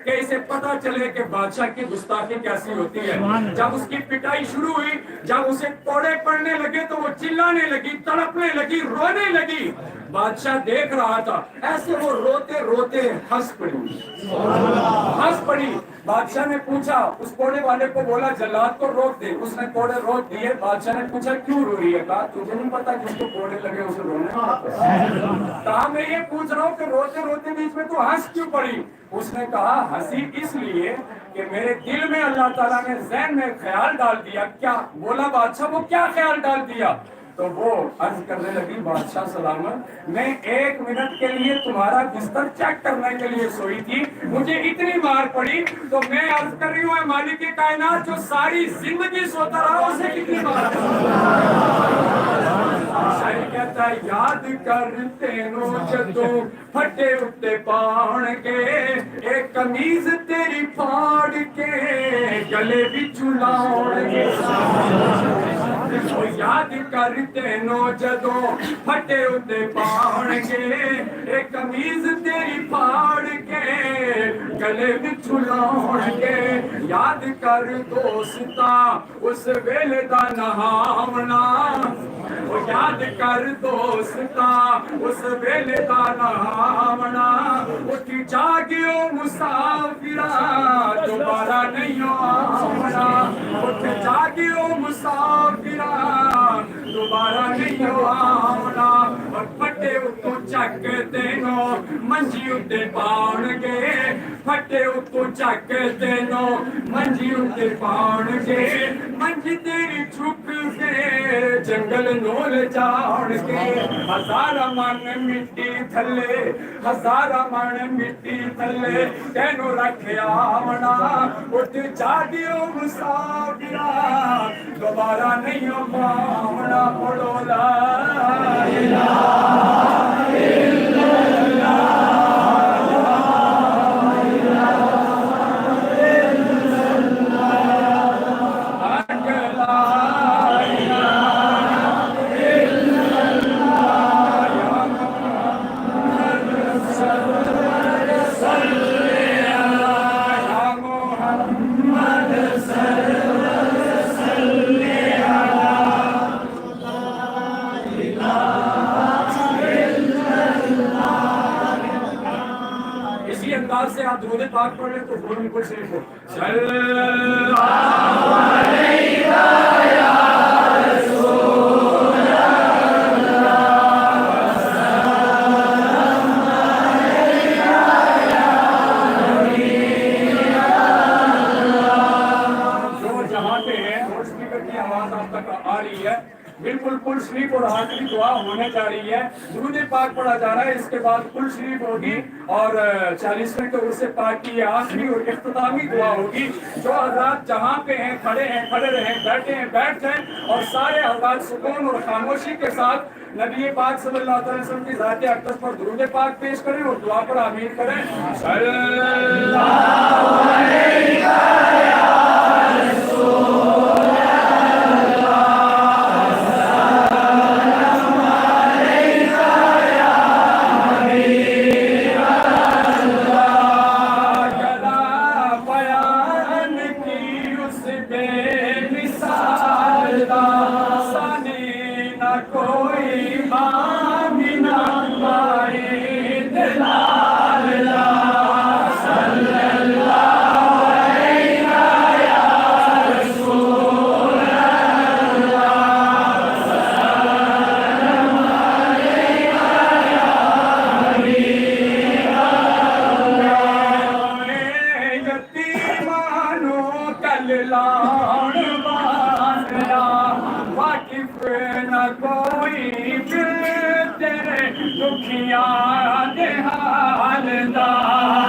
کہ اسے پتا چلے کہ بادشاہ کی گستاخی کیسی ہوتی ہے۔ جب اس کی پٹائی شروع ہوئی، جب اسے کوڑے پڑنے لگے تو وہ چلانے لگی، تڑپنے لگی، رونے لگی۔ بادشاہ دیکھ رہا تھا، ایسے وہ روتے روتے ہنس پڑی۔ بادشاہ نے پوچھا، اس کوڑے والے کو بولا جلاد کو روک دے۔ اس نے کوڑے روک دیے۔ بادشاہ نے پوچھا کیوں رو رہی ہے؟ کہا تجھے نہیں پتا جس کو کوڑے لگے اسے رونے؟ کہا میں یہ پوچھ رہا ہوں کہ روتے روتے بیچ میں تو ہنس کیوں پڑی؟ اس نے کہا ہنسی اس لیے کہ میرے دل میں اللہ تعالیٰ نے ذہن میں خیال ڈال دیا۔ کیا بولا بادشاہ؟ وہ کیا خیال ڈال دیا؟ تو وہ عرض کرنے لگی بادشاہ سلامت، میں 1 منٹ کے لیے تمہارا بستر چیک کرنے کے لیے سوئی تھی، مجھے اتنی مار پڑی تو میں عرض کر رہی ہوں مالک کائنات جو ساری زندگی سوتا رہا اسے کتنی مار پڑی؟ شاعر کہتا ہے یاد کرتے نو جدوں پھٹے اٹھتے پان کے، ایک قمیض تیری پھاڑ کے گلے وچ لاؤن گے۔ یاد کرتے نو جدوں پھٹے اٹھتے پان کے، ایک قمیض تیری پھاڑ کے گلے وچ لاؤن گے۔ یاد کر دوستا اس ویلے دا نہاونا، یاد کر دوستا اس ویلے دا نہاونا، اٹھ جاگیو مسافرا دوبارہ نہیں آونا، اٹھ جاگیو مسافرا دوبارہ نہیں آونا۔ اور پھٹے اتوں چک تینوں منجی اتے پاؤن گے، پھٹے اتوں چک تینوں منجی اتے پاؤن گے، منجی تیری چھک کے جنگل نول جاؤن گے۔ 1000 من مٹی تھلے، 1000 من مٹی تھلے تینوں رکھیا آونا، اٹھ جاگیو مسافرا دوبارہ نہیں آونا۔ پڑھو لا الہ الا سے آپ درود پاک پڑھ لیں تو فوراً کچھ صرف ہو صلی اللہ علیہ یا رسول اللہ وسلم علیہ یا حبیب اللہ۔ جو جہاں پہ ہے اور اسپیکر کی آواز آپ تک آ رہی ہے، بالکل کل شریف اور آخری دعا ہونے جا رہی ہے، درود پاک پڑھا جا رہا ہے، اس کے بعد کل شریف ہوگی اور 40ویں عرس پاک کی آخری اور اختتامی دعا ہوگی۔ جو حضرات جہاں پہ ہیں کھڑے رہیں، بیٹھے ہیں بیٹھ جائیں، اور سارے حضرات سکون اور خاموشی کے ساتھ نبی پاک صلی اللہ علیہ وسلم کی ذات اقدس پر درود پاک پیش کریں اور دعا پر آمین کریں۔ صلی اللہ علیہ یا رسول دکھیا دے حال دا